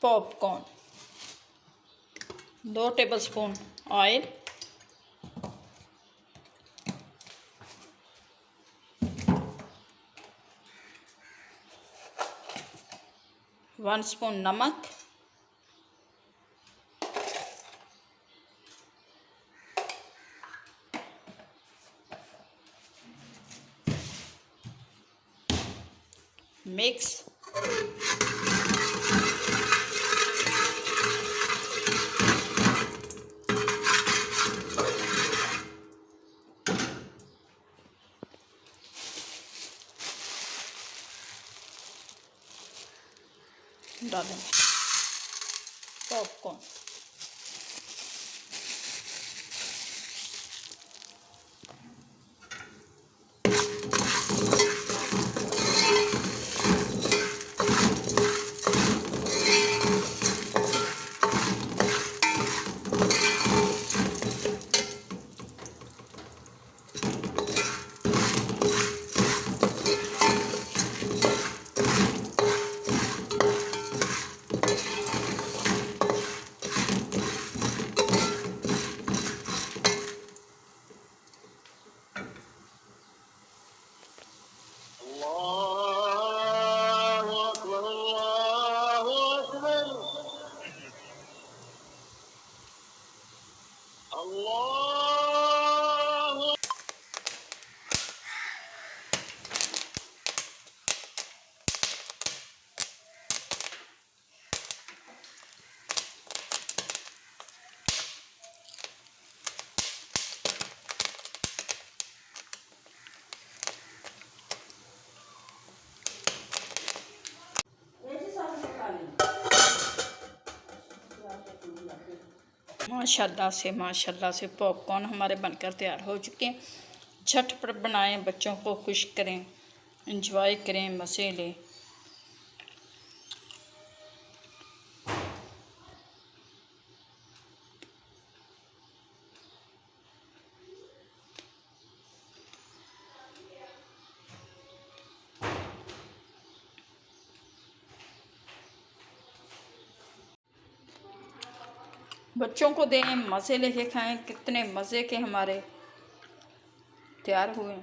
Popcorn, 2 tablespoon oil, 1 spoon नमक, mix, डालें popcorn, माशाल्लाह से पॉपकॉर्न हमारे बनकर तैयार हो चुके हैं। झटपट बनाएं, बच्चों को खुश करें, एंजॉय करें, मज़े लें। बच्चों को दें, मज़े लेके खाएं। कितने मज़े के हमारे तैयार हुए।